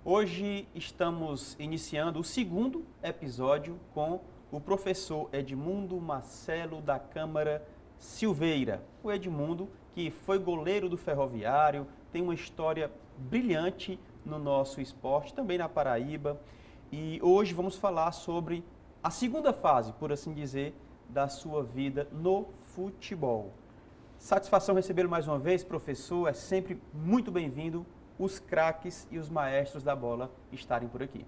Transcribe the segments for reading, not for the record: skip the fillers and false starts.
Hoje estamos iniciando o segundo episódio com o professor Edmundo Marcelo da Câmara Silveira. O Edmundo, que foi goleiro do Ferroviário, tem uma história brilhante no nosso esporte, também na Paraíba. E hoje vamos falar sobre a segunda fase, por assim dizer, da sua vida no futebol. Satisfação recebê-lo mais uma vez, professor. É sempre muito bem-vindo os craques e os maestros da bola estarem por aqui.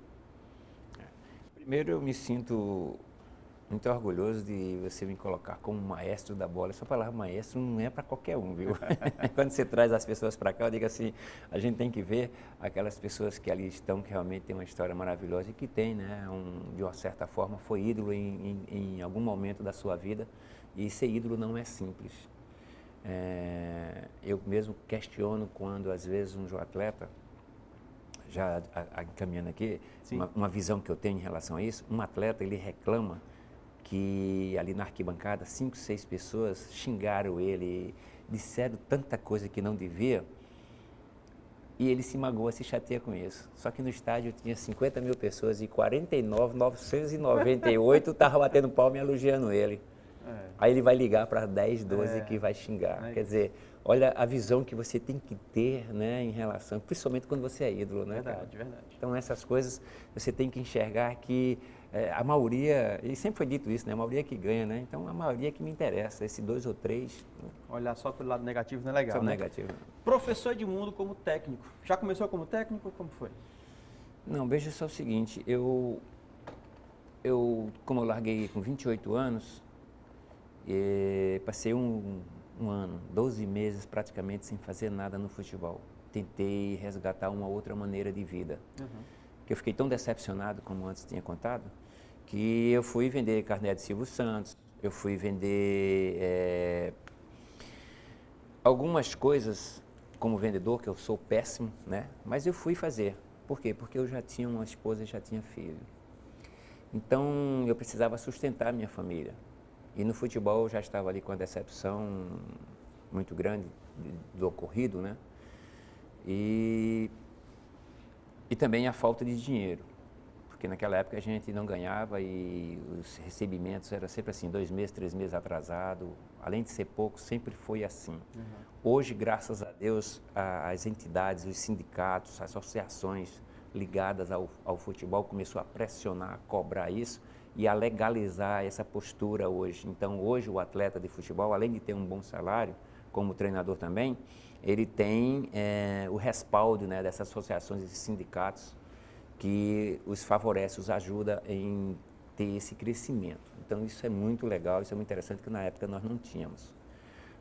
Primeiro, eu me sinto muito orgulhoso de você me colocar como maestro da bola. Essa palavra maestro não é para qualquer um, viu? Quando você traz as pessoas para cá, eu digo assim, a gente tem que ver aquelas pessoas que ali estão, que realmente têm uma história maravilhosa e que tem, né, de uma certa forma, foi ídolo em algum momento da sua vida. E ser ídolo não é simples. Eu mesmo questiono quando, às vezes, um atleta, já encaminhando aqui, uma visão que eu tenho em relação a isso, um atleta, ele reclama que ali na arquibancada, 5, 6 pessoas xingaram ele, disseram tanta coisa que não devia, e ele se magoa, se chateia com isso. Só que no estádio tinha 50 mil pessoas e 49.998 estavam batendo palma e elogiando ele. Aí ele vai ligar para 10, 12 que vai xingar. Quer dizer, olha a visão que você tem que ter, né, em relação, principalmente quando você é ídolo, né, Verdade, cara? verdade. Então essas coisas você tem que enxergar que a maioria, e sempre foi dito isso, né, a maioria que ganha, né? Então a maioria que me interessa, esse 2 ou 3. Olhar só pelo lado negativo não é legal, Só né? negativo. Professor Edmundo como técnico. Já começou como técnico ou como foi? Não, veja só o seguinte, como eu larguei com 28 anos, passei um ano, 12 meses praticamente sem fazer nada no futebol. Tentei resgatar uma outra maneira de vida. Que eu fiquei tão decepcionado, como antes tinha contado, que eu fui vender carné de Silvio Santos, eu fui vender algumas coisas como vendedor, que eu sou péssimo, né? Mas eu fui fazer. Por quê? Porque eu já tinha uma esposa e já tinha filho. Então eu precisava sustentar a minha família. E no futebol eu já estava ali com a decepção muito grande do ocorrido, né? E também a falta de dinheiro, porque naquela época a gente não ganhava e os recebimentos eram sempre assim, 2 meses, 3 meses atrasado. Além de ser pouco, sempre foi assim. Hoje, graças a Deus, as entidades, os sindicatos, as associações ligadas ao futebol começou a pressionar, a cobrar isso e a legalizar essa postura hoje. Então, hoje o atleta de futebol, além de ter um bom salário, como treinador também, ele tem o respaldo, né, dessas associações e sindicatos que os favorece, os ajuda em ter esse crescimento. Então, isso é muito legal, isso é muito interessante, que na época nós não tínhamos.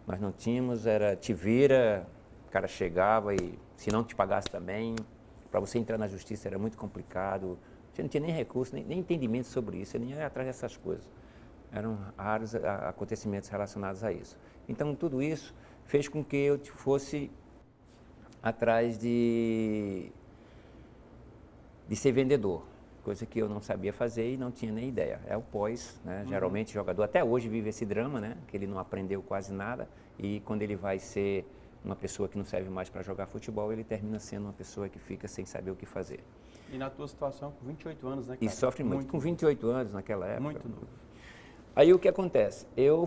Nós não tínhamos, era te vira, o cara chegava e se não te pagasse também, para você entrar na justiça era muito complicado. Você não tinha nem recurso, nem entendimento sobre isso, você nem ia atrás dessas coisas. Eram raros acontecimentos relacionados a isso. Então, tudo isso fez com que eu fosse atrás de ser vendedor, coisa que eu não sabia fazer e não tinha nem ideia. É o pós, né? Geralmente o jogador até hoje vive esse drama, né? Que ele não aprendeu quase nada e quando ele vai ser uma pessoa que não serve mais para jogar futebol, ele termina sendo uma pessoa que fica sem saber o que fazer. E na tua situação, com 28 anos, né, cara? E sofre muito. Com 28 anos naquela época. Muito novo. Aí o que acontece? Eu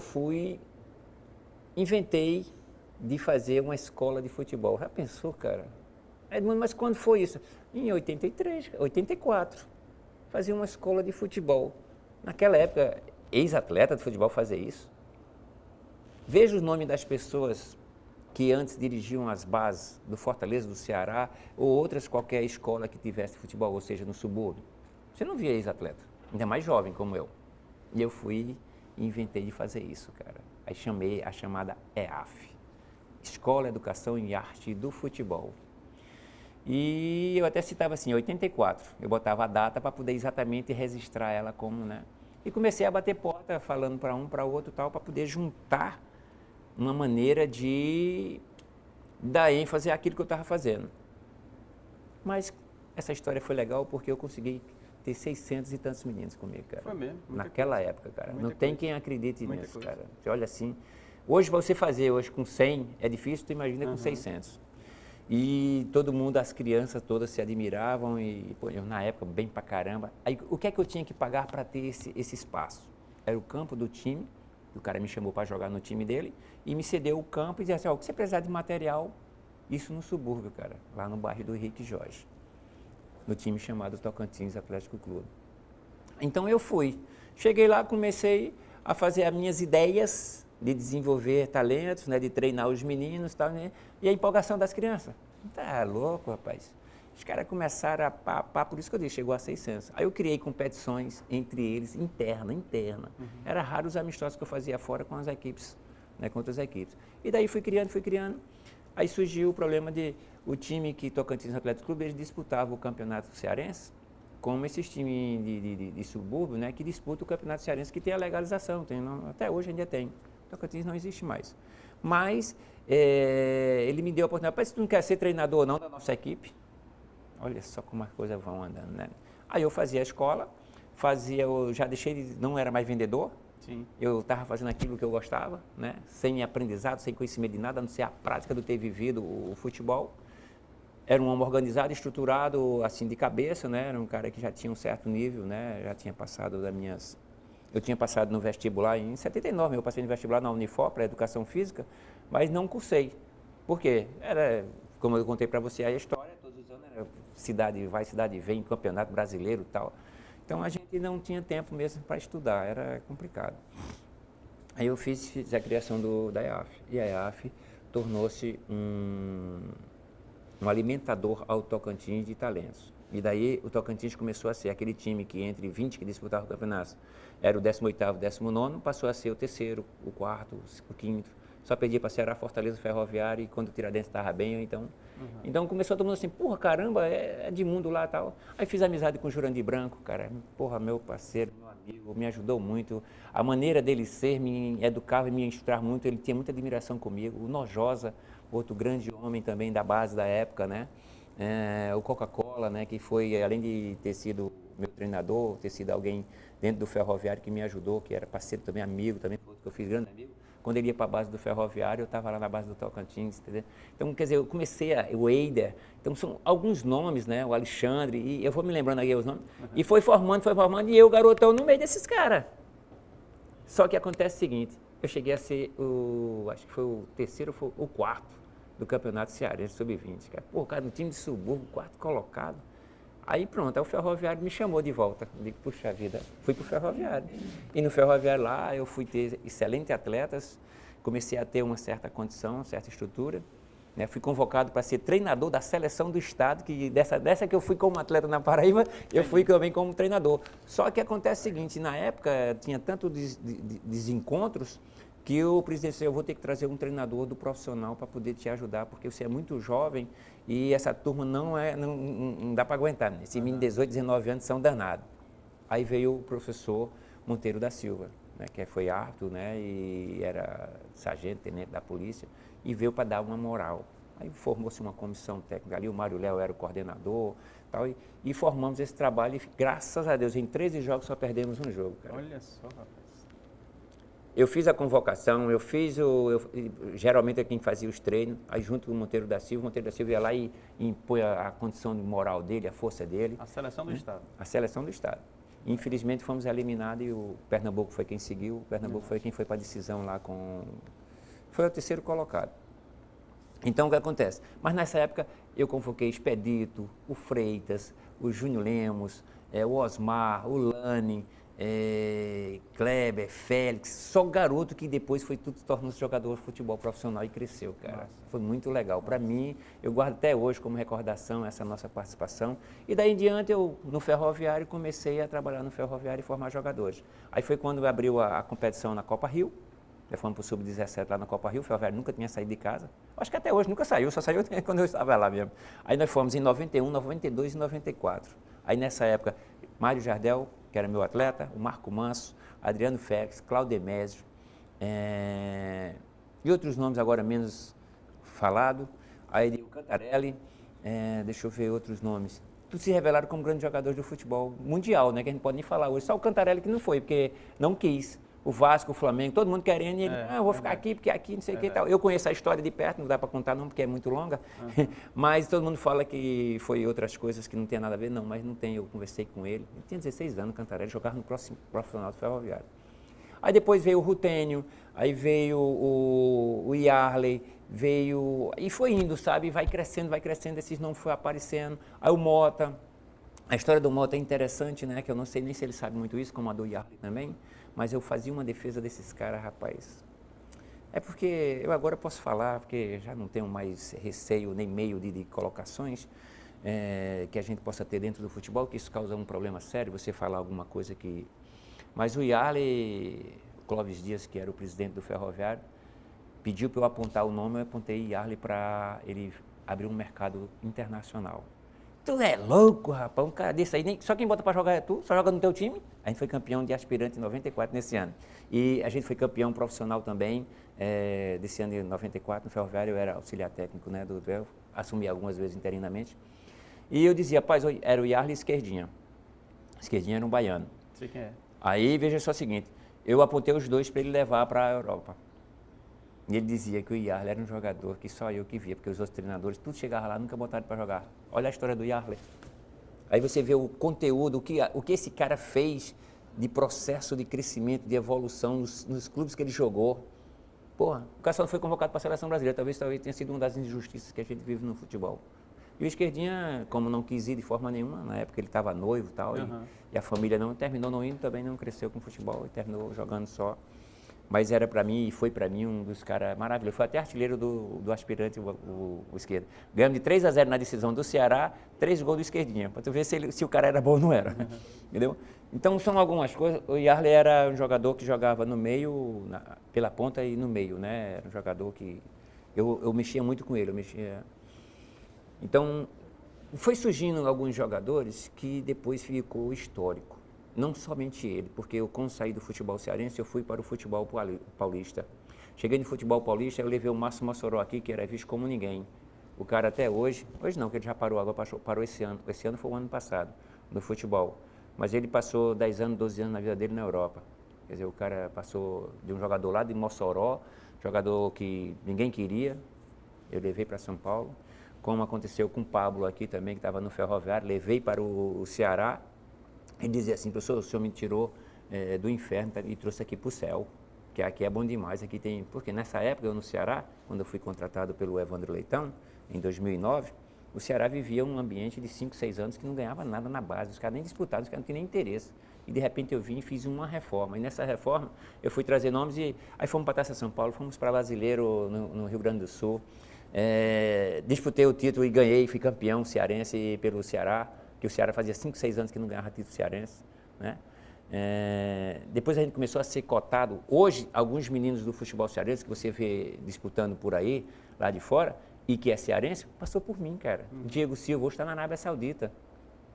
inventei de fazer uma escola de futebol. Já pensou, cara? Edmundo, mas quando foi isso? Em 83, 84. Fazia uma escola de futebol. Naquela época, ex-atleta de futebol fazia isso. Veja os nomes das pessoas que antes dirigiam as bases do Fortaleza, do Ceará, ou outras qualquer escola que tivesse futebol, ou seja, no subúrbio. Você não via ex-atleta, ainda mais jovem como eu. E eu fui e inventei de fazer isso, cara. Aí chamei a chamada EAF, Escola, Educação e Arte do Futebol. E eu até citava assim, 84, eu botava a data para poder exatamente registrar ela como, né? E comecei a bater porta, falando para um, para outro, tal, para poder juntar uma maneira de dar ênfase àquilo que eu estava fazendo. Mas essa história foi legal porque eu consegui ter 600 e tantos meninos comigo, cara. Foi mesmo? Naquela época, cara. Muita Não tem coisa. quem acredite Muita nisso, coisa. cara. Você olha assim, hoje para você fazer hoje com 100 é difícil, tu imagina com 600. E todo mundo, as crianças todas se admiravam e, pô, eu na época, bem pra caramba. Aí, o que é que eu tinha que pagar para ter esse espaço? Era o campo do time, o cara me chamou para jogar no time dele e me cedeu o campo e dizia assim, ó, o que você precisar de material, isso no subúrbio, cara, lá no bairro do Henrique Jorge, no time chamado Tocantins Atlético Clube. Então eu fui. Cheguei lá, comecei a fazer as minhas ideias de desenvolver talentos, né, de treinar os meninos e tal, né, e a empolgação das crianças. Tá louco, rapaz. Os caras começaram a pá, por isso que eu disse, chegou a 600. Aí eu criei competições entre eles, interna. Era raro os amistosos que eu fazia fora com as equipes, né, com outras equipes. E daí fui criando. Aí surgiu o problema de o time que Tocantins Atlético Clube, eles disputavam o campeonato cearense, como esses times de subúrbio, né, que disputam o campeonato cearense, que tem a legalização, até hoje ainda tem. Tocantins não existe mais. Mas ele me deu a oportunidade, mas se tu não quer ser treinador ou não da nossa equipe, olha só como as coisas vão andando, né? Aí eu fazia a escola, eu já não era mais vendedor. Sim. Eu estava fazendo aquilo que eu gostava, né? Sem aprendizado, sem conhecimento de nada, a não ser a prática de ter vivido o futebol. Era um homem organizado, estruturado, assim, de cabeça, né? Era um cara que já tinha um certo nível, né? Já tinha passado Eu tinha passado no vestibular em 79, eu passei no vestibular na Unifor para Educação Física, mas não cursei. Por quê? Como eu contei para você a história, todos os anos era cidade vem, campeonato brasileiro e tal. Então a gente não tinha tempo mesmo para estudar, era complicado. Aí eu fiz a criação da EAF, e a EAF tornou-se um alimentador ao Tocantins de talentos. E daí o Tocantins começou a ser aquele time que entre 20 que disputavam o campeonato, era o 18º, 19º, passou a ser o terceiro, o quarto, o quinto. Só perdia para Ceará, Fortaleza, Ferroviário, e quando o Tiradentes estava bem, então... Então começou todo mundo assim, porra, caramba, é de mundo lá e tal. Aí fiz amizade com o Jurandir Branco, cara, porra, meu parceiro, meu amigo, me ajudou muito. A maneira dele ser me educava e me instruir muito, ele tinha muita admiração comigo. O Nojosa, outro grande homem também da base da época, né? O Coca-Cola, né, que foi, além de ter sido meu treinador, ter sido alguém dentro do Ferroviário que me ajudou, que era parceiro também, amigo também, que eu fiz grande amigo. Quando ele ia para a base do Ferroviário, eu estava lá na base do Tocantins, entendeu? Então, quer dizer, eu comecei o Eider, então são alguns nomes, né, o Alexandre, e eu vou me lembrando aí os nomes, e foi formando, e eu, garotão, no meio desses caras. Só que acontece o seguinte, eu cheguei a ser acho que foi o terceiro, foi o quarto do Campeonato Cearense Sub-20, cara. Pô, cara, no time de subúrbio, quarto colocado. Aí pronto, aí o Ferroviário me chamou de volta. Digo, puxa vida, fui pro Ferroviário. E no Ferroviário lá eu fui ter excelentes atletas, comecei a ter uma certa condição, uma certa estrutura. Né? Fui convocado para ser treinador da seleção do estado, que dessa que eu fui como atleta na Paraíba, eu fui também como treinador. Só que acontece o seguinte, na época tinha tanto desencontros, que o presidente disse, eu vou ter que trazer um treinador do profissional para poder te ajudar, porque você é muito jovem e essa turma não dá para aguentar. Né? Esse menino de 18, 19 anos são danados. Aí veio o professor Monteiro da Silva, né, que foi árbitro, né, e era sargento, tenente da polícia, e veio para dar uma moral. Aí formou-se uma comissão técnica ali, o Mário Léo era o coordenador, tal, e formamos esse trabalho e graças a Deus, em 13 jogos só perdemos um jogo. Cara. Olha só, rapaz. Eu fiz a convocação, geralmente é quem fazia os treinos, aí junto com o Monteiro da Silva ia lá e impõe a condição moral dele, a força dele. A seleção do Estado. A seleção do Estado. Infelizmente fomos eliminados e o Pernambuco foi quem seguiu, o Pernambuco foi quem foi para a decisão lá foi o terceiro colocado. Então o que acontece? Mas nessa época eu convoquei Expedito, o Freitas, o Júnior Lemos, o Osmar, o Lani, Kleber, Félix, só garoto que depois tornou-se jogador de futebol profissional e cresceu, cara. Nossa. Foi muito legal. Para mim, eu guardo até hoje como recordação essa nossa participação. E daí em diante, eu no Ferroviário comecei a trabalhar no Ferroviário e formar jogadores. Aí foi quando abriu a competição na Copa Rio. Já fomos para o Sub-17 lá na Copa Rio, o Ferroviário nunca tinha saído de casa. Acho que até hoje nunca saiu, só saiu quando eu estava lá mesmo. Aí nós fomos em 91, 92 e 94. Aí nessa época, Mário Jardel, que era meu atleta, o Marco Manso, Adriano Félix, Claudemésio, e outros nomes agora menos falados, aí o Cantarelli, deixa eu ver outros nomes. Todos se revelaram como grandes jogadores do futebol mundial, né, que a gente pode nem falar hoje. Só o Cantarelli que não foi, porque não quis. o Vasco, o Flamengo, todo mundo querendo, e ele, eu vou ficar aqui, porque aqui não sei o que e tal. Eu conheço a história de perto, não dá para contar não, porque é muito longa, mas todo mundo fala que foi outras coisas que não tem nada a ver, não, mas não tem, eu conversei com ele tinha 16 anos, Cantarelli, jogava no próximo profissional do Ferroviário. Aí depois veio o Rutênio, aí veio o Yarley, veio, e foi indo, sabe, vai crescendo, esses nomes foram aparecendo, aí o Mota. A história do Mota é interessante, né? Que eu não sei nem se ele sabe muito isso, como a do Yarley também, mas eu fazia uma defesa desses caras, rapaz. É porque eu agora posso falar, porque já não tenho mais receio nem meio de colocações que a gente possa ter dentro do futebol, que isso causa um problema sério, você falar alguma coisa que... Mas o Yarley, Clóvis Dias, que era o presidente do Ferroviário, pediu para eu apontar o nome, eu apontei Yarley para ele abrir um mercado internacional. Tu é louco, rapaz, um cara desse aí, nem, só quem bota para jogar é tu, só joga no teu time. A gente foi campeão de aspirante em 94 nesse ano. E a gente foi campeão profissional também, desse ano de 94, no Ferroviário, eu era auxiliar técnico, né, do Duel, assumi algumas vezes interinamente. E eu dizia, rapaz, era o Yarley Esquerdinha. Esquerdinha era um baiano. Sei quem é. Aí, veja só o seguinte, eu apontei os dois para ele levar para a Europa. E ele dizia que o Yarley era um jogador que só eu que via, porque os outros treinadores, tudo chegava lá, nunca botaram para jogar. Olha a história do Yarley. Aí você vê o conteúdo, o que esse cara fez de processo de crescimento, de evolução nos clubes que ele jogou. Porra, o cara só não foi convocado para a seleção brasileira, talvez tenha sido uma das injustiças que a gente vive no futebol. E o Esquerdinha, como não quis ir de forma nenhuma, na época ele estava noivo e tal, e a família não terminou não indo, também não cresceu com futebol e terminou jogando só. Mas era para mim, e foi para mim um dos caras maravilhosos. Foi até artilheiro do aspirante, o Esquerda. Ganhamos de 3-0 na decisão do Ceará, 3 gols do Esquerdinha, para tu ver se o cara era bom ou não era. Entendeu? Então são algumas coisas. O Yarley era um jogador que jogava no meio, pela ponta e no meio, né? Era um jogador que eu mexia muito com ele, Então, foi surgindo alguns jogadores que depois ficou histórico. Não somente ele, porque eu, quando saí do futebol cearense, eu fui para o futebol paulista. Cheguei no futebol paulista, eu levei o Márcio Mossoró aqui, que era visto como ninguém. O cara até hoje não, que ele já parou, agora parou esse ano foi o ano passado, no futebol. Mas ele passou 10 anos, 12 anos na vida dele na Europa. Quer dizer, o cara passou de um jogador lá de Mossoró, jogador que ninguém queria, eu levei para São Paulo. Como aconteceu com o Pablo aqui também, que estava no Ferroviário, levei para o Ceará. Ele dizia assim, professor, o senhor me tirou do inferno e trouxe aqui para o céu, que aqui é bom demais, aqui tem... Porque nessa época, eu no Ceará, quando eu fui contratado pelo Evandro Leitão, em 2009, o Ceará vivia um ambiente de 5, 6 anos que não ganhava nada na base, os caras nem disputavam, os caras não tinham nem interesse. E de repente eu vim e fiz uma reforma, e nessa reforma eu fui trazer nomes e aí fomos para Taça São Paulo, fomos para Brasileiro no Rio Grande do Sul, disputei o título e ganhei, fui campeão cearense pelo Ceará, que o Ceará fazia 5, 6 anos que não ganhava título cearense, né? Depois a gente começou a ser cotado. Hoje, alguns meninos do futebol cearense que você vê disputando por aí, lá de fora, e que é cearense, passou por mim, cara. Diego Silva, hoje está na Arábia Saudita.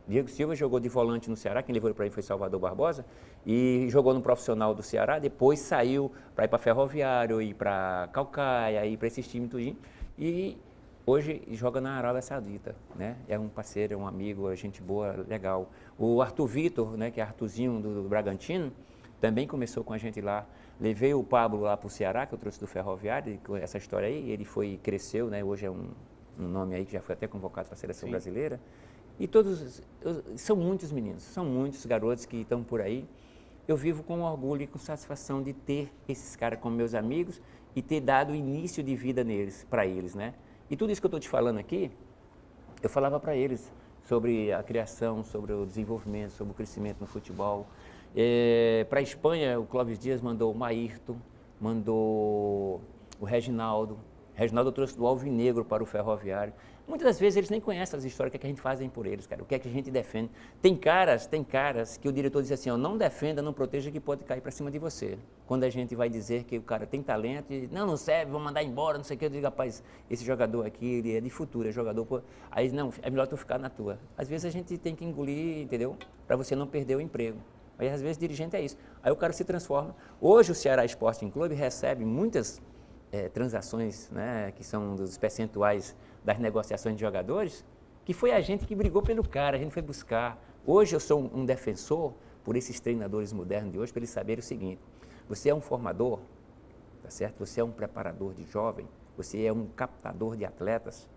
Diego Silva jogou de volante no Ceará, quem levou ele para aí foi Salvador Barbosa, e jogou no profissional do Ceará, depois saiu para ir para Ferroviário, ir para Caucaia, ir para esses times tudinho, e hoje joga na Arábia Saudita, né? É um parceiro, é um amigo, é gente boa, legal. O Arthur Vitor, né, que é Arthurzinho do Bragantino, também começou com a gente lá. Levei o Pablo lá para o Ceará, que eu trouxe do Ferroviário, com essa história aí, ele cresceu, né? Hoje é um nome aí que já foi até convocado para a seleção brasileira. E todos, são muitos meninos, são muitos garotos que estão por aí. Eu vivo com orgulho e com satisfação de ter esses caras como meus amigos e ter dado início de vida neles, para eles, né? E tudo isso que eu estou te falando aqui, eu falava para eles sobre a criação, sobre o desenvolvimento, sobre o crescimento no futebol. Para a Espanha, o Clóvis Dias mandou o Maírton, mandou o Reginaldo. Reginaldo trouxe do Alvinegro para o Ferroviário. Muitas das vezes eles nem conhecem as histórias, o que é que a gente faz por eles, cara, o que é que a gente defende. Tem caras que o diretor diz assim, ó, não defenda, não proteja, que pode cair para cima de você. Quando a gente vai dizer que o cara tem talento, e, não serve, vou mandar embora, não sei o que, eu digo, rapaz, esse jogador aqui, ele é de futuro, é jogador, pô. Aí não, é melhor tu ficar na tua. Às vezes a gente tem que engolir, entendeu? Para você não perder o emprego. Aí às vezes dirigente é isso. Aí o cara se transforma. Hoje o Ceará Sporting Clube recebe muitas transações, né, que são dos percentuais das negociações de jogadores, que foi a gente que brigou pelo cara, a gente foi buscar. Hoje eu sou um defensor, por esses treinadores modernos de hoje, para eles saberem o seguinte, Você é um formador, tá certo? Você é um preparador de jovem, você é um captador de atletas.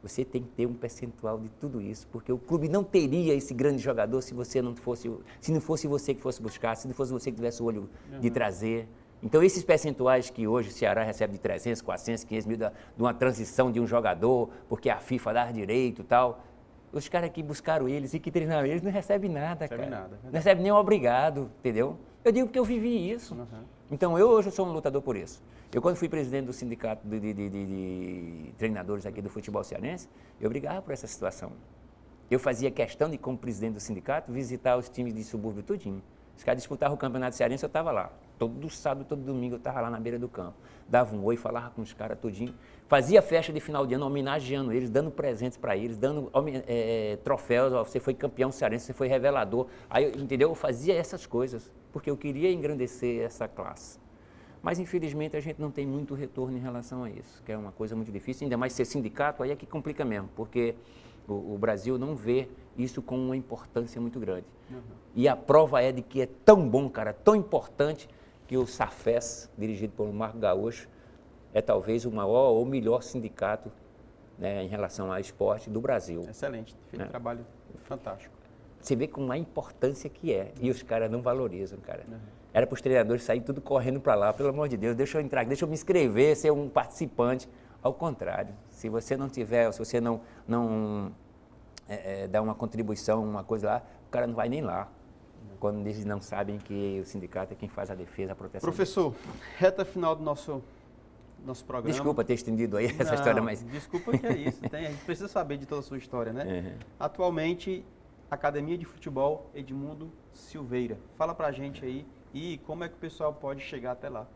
Você tem que ter um percentual de tudo isso, porque o clube não teria esse grande jogador se não fosse você que fosse buscar, se não fosse você que tivesse o olho de trazer. Então, esses percentuais que hoje o Ceará recebe de 300, 400, 500 mil de uma transição de um jogador, porque a FIFA dá direito e tal, os caras que buscaram eles e que treinaram eles não recebem nada, cara. Não recebem nem um obrigado, entendeu? Eu digo que eu vivi isso. Então, hoje sou um lutador por isso. Eu, quando fui presidente do sindicato de treinadores aqui do futebol cearense, eu brigava por essa situação. Eu fazia questão de, como presidente do sindicato, visitar os times de subúrbio tudinho. Os caras disputavam o campeonato cearense, eu estava lá. Todo sábado, todo domingo eu estava lá na beira do campo. Dava um oi, falava com os caras tudinho. Fazia festa de final de ano, homenageando eles, dando presentes para eles, dando troféus. Ó, você foi campeão cearense, você foi revelador. Aí, entendeu? Eu fazia essas coisas, porque eu queria engrandecer essa classe. Mas, infelizmente, a gente não tem muito retorno em relação a isso, que é uma coisa muito difícil. Ainda mais ser sindicato, aí é que complica mesmo, porque o Brasil não vê isso com uma importância muito grande. E a prova é de que é tão bom, cara, tão importante, que o SAFES, dirigido por Marco Gaúcho, é talvez o maior ou melhor sindicato, né, em relação ao esporte do Brasil. Excelente, fez um trabalho fantástico. Você vê com a importância que é, e os caras não valorizam, cara. Era para os treinadores saírem tudo correndo para lá, pelo amor de Deus, deixa eu entrar, deixa eu me inscrever, ser um participante. Ao contrário, se você não tiver, se você não dar uma contribuição, uma coisa lá, o cara não vai nem lá. Quando eles não sabem que o sindicato é quem faz a defesa, a proteção. Professor, reta final do nosso programa. Desculpa ter estendido aí essa história, mas... Desculpa que é isso, a gente precisa saber de toda a sua história, né? Atualmente, Academia de Futebol Edmundo Silveira. Fala pra gente aí e como é que o pessoal pode chegar até lá.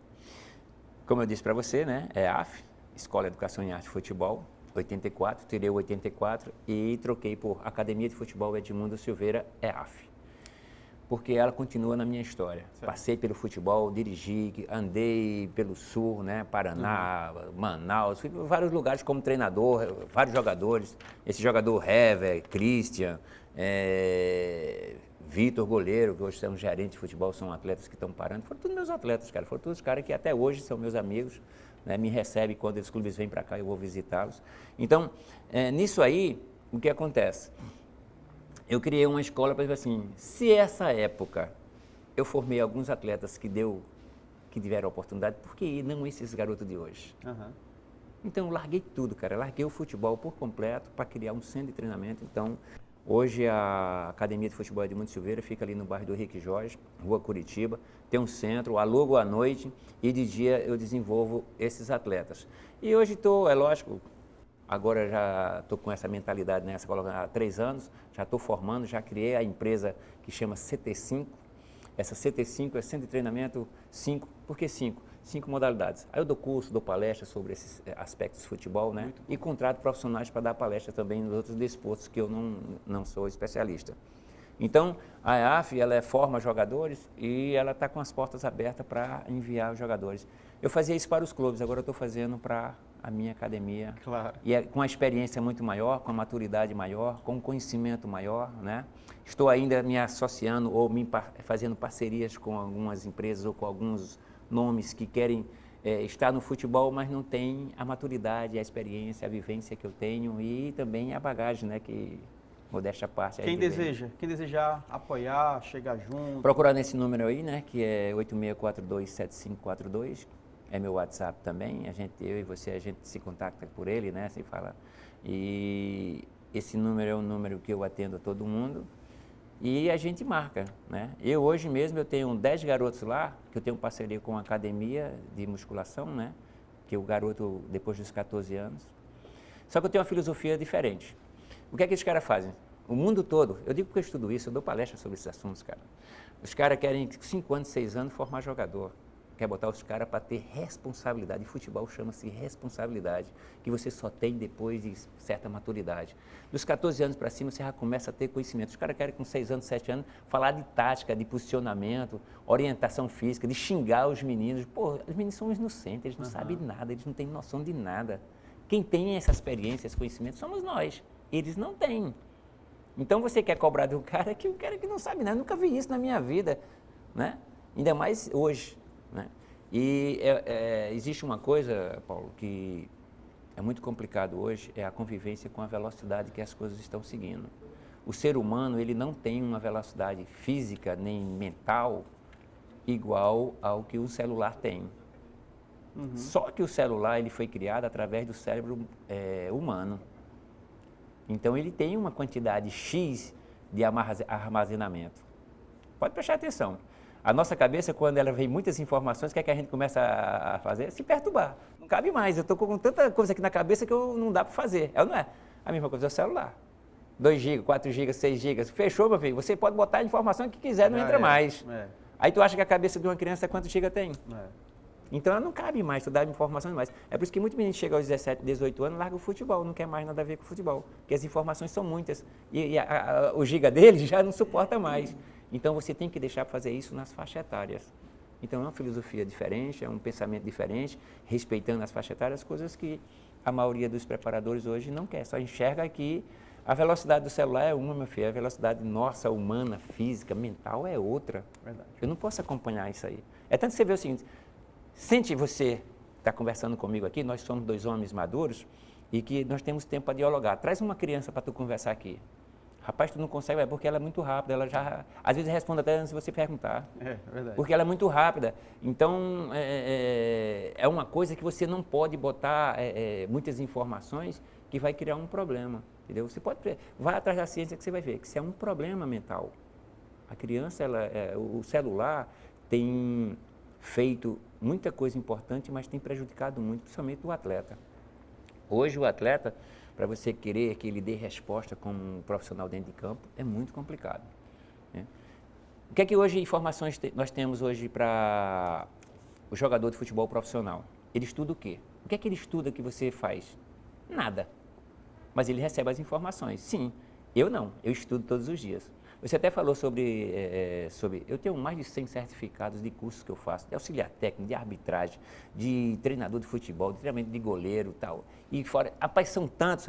Como eu disse para você, né? É AF, Escola de Educação em Arte e Futebol, 84, tirei o 84 e troquei por Academia de Futebol Edmundo Silveira, EAF. Porque ela continua na minha história. Certo. Passei pelo futebol, dirigi, andei pelo sul, né, Paraná, Manaus, fui em vários lugares como treinador, vários jogadores. Esse jogador Hever, Christian, Vitor, goleiro, que hoje são gerente de futebol, são atletas que estão parando. Foram todos meus atletas, cara. Foram todos os caras que até hoje são meus amigos, né, me recebem quando os clubes vêm para cá, eu vou visitá-los. Então, nisso aí, o que acontece? Eu criei uma escola para dizer assim, se essa época eu formei alguns atletas que tiveram oportunidade, por que não esses garotos de hoje? Então, eu larguei tudo, cara. Eu larguei o futebol por completo para criar um centro de treinamento. Então, hoje a Academia de Futebol Edmundo Silveira fica ali no bairro do Henrique Jorge, Rua Curitiba. Tem um centro, alugo à noite e de dia eu desenvolvo esses atletas. E hoje estou, é lógico, agora já estou com essa mentalidade nessa escola há 3 anos, já estou formando, já criei a empresa que chama CT5. Essa CT5 é Centro de Treinamento 5. Por que 5? 5 modalidades. Aí eu dou curso, dou palestra sobre esses aspectos de futebol, né? E contrato profissionais para dar palestra também nos outros desportos que eu não sou especialista. Então, a EAF, ela forma jogadores e ela está com as portas abertas para enviar os jogadores. Eu fazia isso para os clubes, agora eu estou fazendo para a minha academia. Claro. E com a experiência muito maior, com a maturidade maior, com o conhecimento maior, né? Estou ainda me associando ou fazendo parcerias com algumas empresas ou com alguns nomes que querem estar no futebol, mas não têm a maturidade, a experiência, a vivência que eu tenho e também a bagagem, né? Que, modéstia à parte. Quem desejar apoiar, chegar junto. Procurar nesse número aí, né? Que é 86427542. É meu WhatsApp também. Eu e você, a gente se contacta por ele, né? Se fala. E esse número é um número que eu atendo a todo mundo. E a gente marca, né? Hoje mesmo eu tenho 10 garotos lá, que eu tenho parceria com a academia de musculação, né? Que o garoto, depois dos 14 anos. Só que eu tenho uma filosofia diferente. O que é que os caras fazem? O mundo todo, eu digo porque eu estudo isso, eu dou palestra sobre esses assuntos, cara. Os caras querem, 5 anos, 6 anos, formar jogador. Quer botar os caras para ter responsabilidade. E futebol chama-se responsabilidade, que você só tem depois de certa maturidade. Dos 14 anos para cima, você já começa a ter conhecimento. Os caras querem, com 6 anos, 7 anos, falar de tática, de posicionamento, orientação física, de xingar os meninos. Pô, os meninos são inocentes, eles não sabem nada, eles não têm noção de nada. Quem tem essa experiência, esse conhecimento, somos nós. Eles não têm. Então, você quer cobrar de um cara que não sabe nada. Eu nunca vi isso na minha vida, né? Ainda mais hoje. né? E existe uma coisa, Paulo, que é muito complicado hoje, é a convivência com a velocidade que as coisas estão seguindo. O ser humano, ele não tem uma velocidade física nem mental igual ao que o celular tem. Só que o celular, ele foi criado através do cérebro humano. Então, ele tem uma quantidade X de armazenamento. Pode prestar atenção. A nossa cabeça, quando ela vem muitas informações, o que é que a gente começa a fazer? Se perturbar. Não cabe mais. Eu estou com tanta coisa aqui na cabeça que não dá para fazer. É ou não é? A mesma coisa é o celular. 2 GB, 4 GB, 6 GB. Fechou, meu filho. Você pode botar a informação que quiser, não entra mais. Aí tu acha que a cabeça de uma criança quantos GB tem? Então ela não cabe mais, tu dá informações mais. É por isso que muito menino chega aos 17, 18 anos, larga o futebol, não quer mais nada a ver com o futebol. Porque as informações são muitas. E o giga dele já não suporta mais. Então você tem que deixar para fazer isso nas faixas etárias. Então é uma filosofia diferente, é um pensamento diferente, respeitando as faixas etárias, coisas que a maioria dos preparadores hoje não quer. Só enxerga que a velocidade do celular é uma, meu filho, a velocidade nossa, humana, física, mental é outra. Verdade. Eu não posso acompanhar isso aí. É tanto que você vê o seguinte, sente você está conversando comigo aqui, nós somos 2 homens maduros e que nós temos tempo para dialogar. Traz uma criança para tu conversar aqui. Rapaz, tu não consegue, é porque ela é muito rápida, ela já, às vezes responde até antes de você perguntar. É verdade. Porque ela é muito rápida. Então, é uma coisa que você não pode botar muitas informações que vai criar um problema, entendeu? Você pode, vai atrás da ciência que você vai ver que isso é um problema mental. A criança, o celular tem feito muita coisa importante, mas tem prejudicado muito, principalmente o atleta. Hoje o atleta, para você querer que ele dê resposta como um profissional dentro de campo, é muito complicado, né? O que é que hoje informações nós temos hoje para o jogador de futebol profissional? Ele estuda o quê? O que é que ele estuda que você faz? Nada. Mas ele recebe as informações. Sim, eu não, eu estudo todos os dias. Você até falou sobre eu tenho mais de 100 certificados de cursos que eu faço, de auxiliar técnico, de arbitragem, de treinador de futebol, de treinamento de goleiro e tal. E fora, rapaz, são tantos,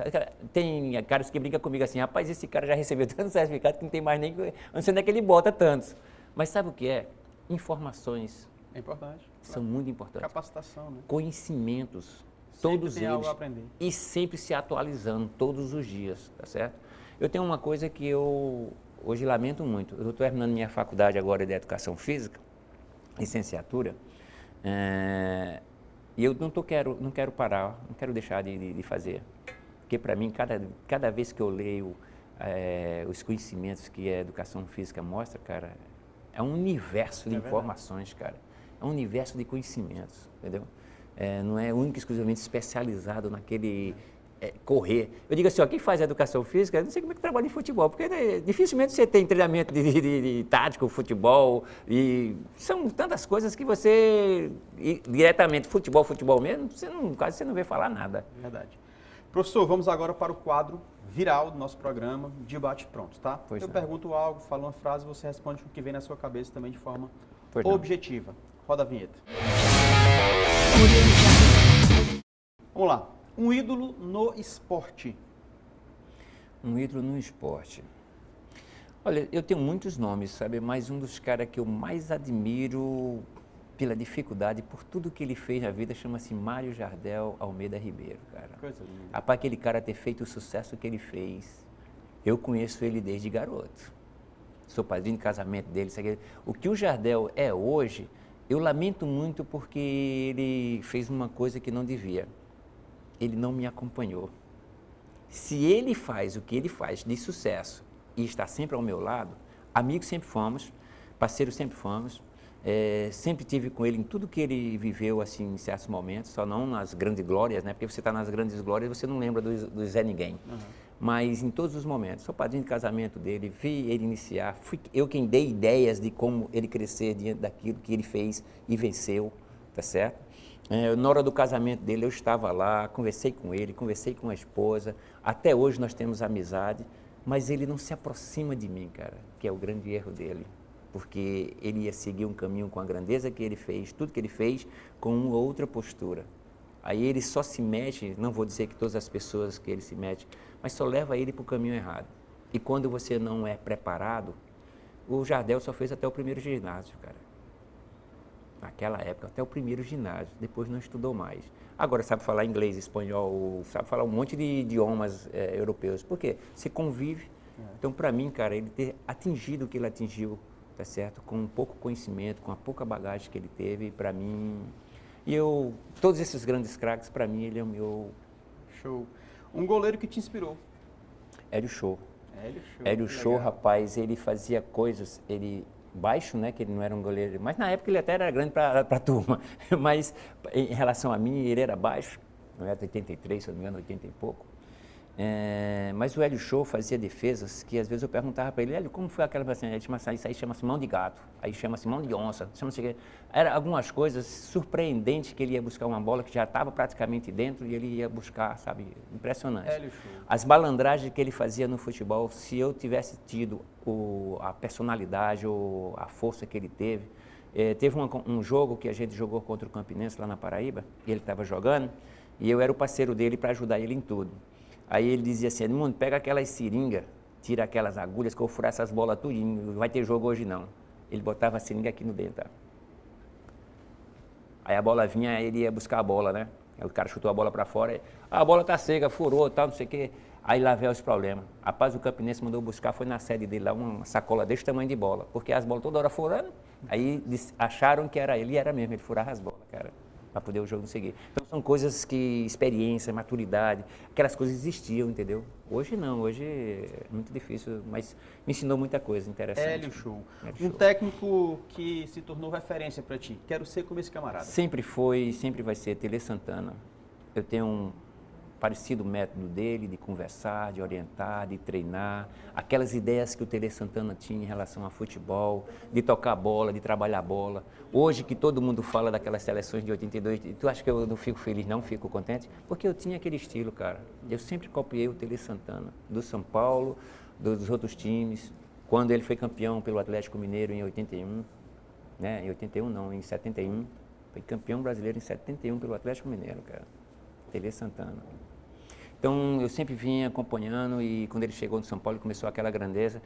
tem caras que brincam comigo assim, rapaz, esse cara já recebeu tantos certificados que não tem mais nem, não sei onde é que ele bota tantos. Mas sabe o que é? Informações. É importante. São muito importantes. Capacitação, né? Conhecimentos, Sempre todos tem eles. algo a aprender. E sempre se atualizando, todos os dias, tá certo? Eu tenho uma coisa que eu hoje lamento muito. Eu estou terminando minha faculdade agora de Educação Física, licenciatura, e eu não quero parar, não quero deixar de fazer. Porque para mim, cada vez que eu leio os conhecimentos que a Educação Física mostra, cara, é um universo de informações, cara. É um universo de conhecimentos, entendeu? Não é único e exclusivamente especializado naquele correr. Eu digo assim, ó, quem faz educação física, eu não sei como é que trabalha em futebol, porque dificilmente você tem treinamento de tático, futebol, e são tantas coisas que você, diretamente, futebol mesmo, quase você não vê falar nada. Verdade. Professor, vamos agora para o quadro viral do nosso programa, Debate Pronto, tá? Pois eu não. pergunto algo, falo uma frase, você responde o que vem na sua cabeça também de forma Pois não. objetiva. Roda a vinheta. Vamos lá. Um ídolo no esporte. Um ídolo no esporte. Olha, eu tenho muitos nomes, sabe? Mas um dos caras que eu mais admiro pela dificuldade, por tudo que ele fez na vida, chama-se Mário Jardel Almeida Ribeiro, cara. Coisa linda. Rapaz, aquele cara ter feito o sucesso que ele fez, eu conheço ele desde garoto. Sou padrinho de casamento dele. Sabe? O que o Jardel é hoje, eu lamento muito porque ele fez uma coisa que não devia. Ele não me acompanhou. Se ele faz o que ele faz de sucesso e está sempre ao meu lado, amigos sempre fomos, parceiros sempre fomos, sempre tive com ele em tudo que ele viveu assim, em certos momentos, só não nas grandes glórias, né? Porque você está nas grandes glórias você não lembra do Zé Ninguém. Uhum. Mas em todos os momentos, sou padrinho de casamento dele, vi ele iniciar, fui eu quem dei ideias de como ele crescer diante daquilo que ele fez e venceu, tá certo? Na hora do casamento dele, eu estava lá, conversei com ele, conversei com a esposa. Até hoje nós temos amizade, mas ele não se aproxima de mim, cara, que é o grande erro dele. Porque ele ia seguir um caminho com a grandeza que ele fez, tudo que ele fez, com uma outra postura. Aí ele só se mete, não vou dizer que todas as pessoas que ele se mete, mas só leva ele para o caminho errado. E quando você não é preparado, o Jardel só fez até o primeiro ginásio, cara. naquela época, até o primeiro ginásio, depois não estudou mais. Agora sabe falar inglês, espanhol, sabe falar um monte de idiomas europeus. Por quê? Você convive. Então, para mim, cara, ele ter atingido o que ele atingiu, tá certo? Com pouco conhecimento, com a pouca bagagem que ele teve, para mim... todos esses grandes craques, para mim, ele é o meu... Show. Um goleiro que te inspirou? Hélio Show. Hélio Show, rapaz, ele fazia coisas, ele baixo, né, que ele não era um goleiro, mas na época ele até era grande para a turma, mas em relação a mim, ele era baixo, não era 83, se eu não me engano, 80 e pouco. Mas o Hélio Show fazia defesas que às vezes eu perguntava para ele, Hélio, como foi aquela assim, isso aí chama-se mão de gato, aí chama-se mão de onça, era algumas coisas surpreendentes que ele ia buscar uma bola que já estava praticamente dentro e ele ia buscar, sabe, impressionante. Hélio Show. As malandragens que ele fazia no futebol, se eu tivesse tido a personalidade ou a força que ele teve, teve um jogo que a gente jogou contra o Campinense lá na Paraíba, e ele estava jogando, e eu era o parceiro dele para ajudar ele em tudo. Aí ele dizia assim, Edmundo, pega aquelas seringas, tira aquelas agulhas que eu vou furar essas bolas tudinho, não vai ter jogo hoje não. Ele botava a seringa aqui no dentro, tá? Aí a bola vinha, ele ia buscar a bola, né? Aí o cara chutou a bola para fora, a bola tá seca, furou, tal, não sei o quê. Aí lá veio os problemas. Rapaz, o Campinense mandou buscar, foi na sede dele lá, uma sacola desse tamanho de bola, porque as bolas toda hora furando, aí acharam que era ele, e era mesmo, ele furava as bolas, cara, para poder o jogo seguir. Então são coisas que, experiência, maturidade, aquelas coisas existiam, entendeu? Hoje não, hoje é muito difícil, mas me ensinou muita coisa interessante. Hélio Show. Hélio Um Show. técnico que se tornou referência para ti. Quero ser como esse camarada. Sempre foi, sempre vai ser Tele Santana. Eu tenho um parecido método dele de conversar, de orientar, de treinar, aquelas ideias que o Tele Santana tinha em relação a futebol, de tocar a bola, de trabalhar a bola. Hoje que todo mundo fala daquelas seleções de 82, tu acha que eu não fico feliz, não fico contente? Porque eu tinha aquele estilo, cara. Eu sempre copiei o Tele Santana, do São Paulo, dos outros times. Quando ele foi campeão pelo Atlético Mineiro em 81, né? Em 81 não, em 71. Foi campeão brasileiro em 71 pelo Atlético Mineiro, cara. Tele Santana. Então, eu sempre vinha acompanhando e quando ele chegou no São Paulo, começou aquela grandeza,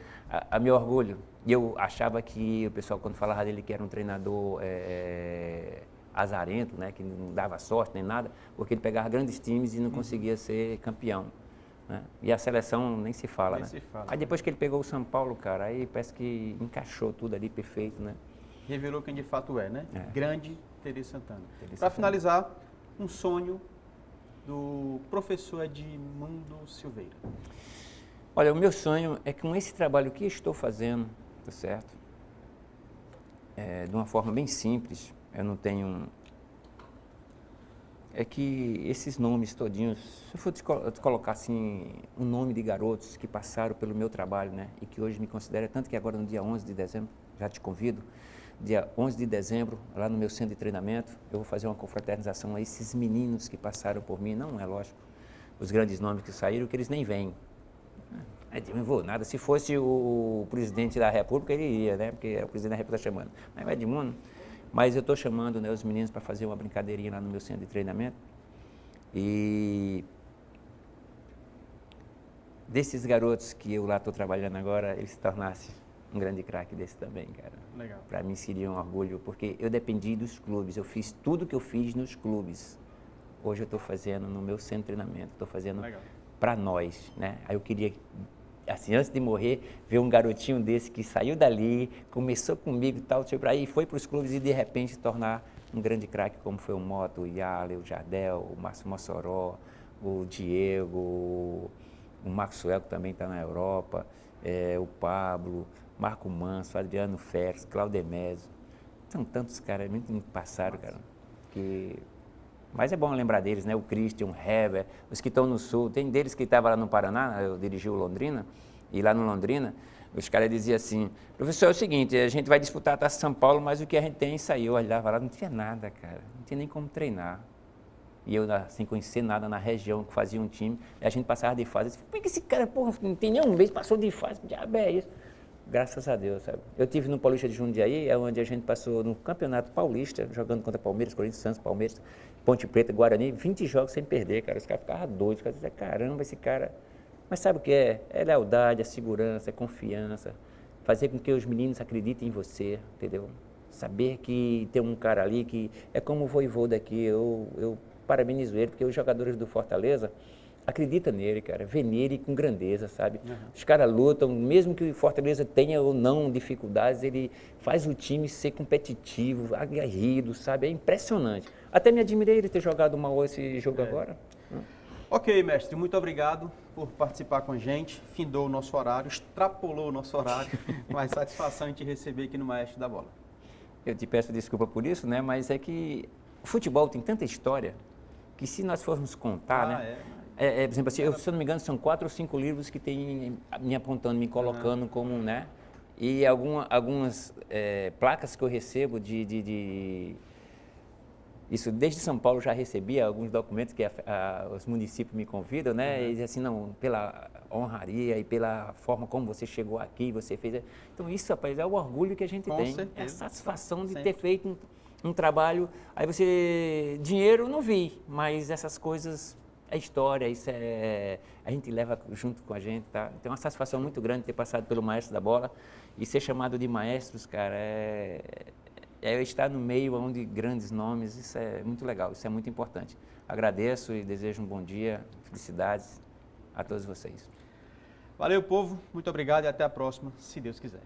a meu orgulho. E eu achava que o pessoal, quando falava dele, que era um treinador azarento, né, que não dava sorte nem nada, porque ele pegava grandes times e não conseguia ser campeão. Né? E a seleção nem se fala, Nem né? se fala, Aí depois que ele pegou o São Paulo, cara, aí parece que encaixou tudo ali perfeito, né? Revelou quem de fato é, né? É. Grande Tele Santana. Tele Para Santana. finalizar, um sonho do professor Edmundo Silveira. Olha, o meu sonho é que com esse trabalho que estou fazendo, tá certo? De uma forma bem simples, eu não tenho... É que esses nomes todinhos, se eu for te colocar assim, um nome de garotos que passaram pelo meu trabalho, né? E que hoje me considera, tanto que agora no dia 11 de dezembro, já te convido, dia 11 de dezembro, lá no meu centro de treinamento, eu vou fazer uma confraternização a esses meninos que passaram por mim, não é lógico, os grandes nomes que saíram, que eles nem vêm. Não vou nada, se fosse o presidente da República, ele iria, né? Porque é o presidente da República está chamando. Mas o Edmundo, mas eu estou chamando, né, os meninos para fazer uma brincadeirinha lá no meu centro de treinamento. E desses garotos que eu lá estou trabalhando agora, eles se tornassem um grande craque desse também, cara. Legal. Para mim seria um orgulho, porque eu dependi dos clubes, eu fiz tudo que eu fiz nos clubes. Hoje eu estou fazendo no meu centro de treinamento, estou fazendo para nós, né? Aí eu queria, assim, antes de morrer, ver um garotinho desse que saiu dali, começou comigo e tal, aí foi para os clubes e de repente se tornar um grande craque, como foi o Mota, o Yale, o Jardel, o Márcio Mossoró, o Diego, o Maxwell, que também está na Europa, o Pablo, Marco Manso, Adriano Félix, Claudemésio. São tantos caras, muito me passaram, cara, que... Mas é bom lembrar deles, né? O Christian, o Heber, os que estão no Sul. Tem deles que estavam lá no Paraná, eu dirigi o Londrina, e lá no Londrina, os caras diziam assim, professor, é o seguinte, a gente vai disputar a Taça São Paulo, mas o que a gente tem saiu. Eu olhava lá, não tinha nada, cara, não tinha nem como treinar. E eu, sem conhecer nada na região, que fazia um time, e a gente passava de fase. Eu disse, como é que esse cara, porra, não tem nem um mês, passou de fase, que diabo é isso? Graças a Deus, sabe? Eu tive no Paulista de Jundiaí, é onde a gente passou no Campeonato Paulista, jogando contra Palmeiras, Corinthians, Santos, Palmeiras, Ponte Preta, Guarani, 20 jogos sem perder, cara. Os caras ficavam doidos, os caras diziam, caramba, esse cara... Mas sabe o que é? É lealdade, é segurança, é confiança, fazer com que os meninos acreditem em você, entendeu? Saber que tem um cara ali que é como o Vojvoda aqui, eu parabenizo ele, porque os jogadores do Fortaleza acreditam nele, cara, vê nele com grandeza, sabe? Os caras lutam, mesmo que o Fortaleza tenha ou não dificuldades, ele faz o time ser competitivo, aguerrido, sabe? É impressionante. Até me admirei ele ter jogado mal esse jogo agora. Ok, mestre, muito obrigado por participar com a gente. Findou o nosso horário, extrapolou o nosso horário, mas satisfação em te receber aqui no Maestro da Bola. Eu te peço desculpa por isso, né? Mas é que o futebol tem tanta história que se nós formos contar, por exemplo, assim, se eu não me engano, são 4 ou 5 livros que tem me apontando, me colocando como, né? E algumas placas que eu recebo isso desde São Paulo já recebi alguns documentos que os municípios me convidam, né? E dizem assim, não, pela honraria e pela forma como você chegou aqui, você fez. Então isso, rapaz, é o orgulho que a gente tem. Certeza. É a satisfação de Sempre. ter feito um trabalho. Aí dinheiro não vi, mas essas coisas é história, isso a gente leva junto com a gente, tá? Então é uma satisfação muito grande ter passado pelo Maestro da Bola e ser chamado de maestros, cara, é estar no meio onde grandes nomes, isso é muito legal, isso é muito importante. Agradeço e desejo um bom dia, felicidades a todos vocês. Valeu, povo, muito obrigado e até a próxima, se Deus quiser.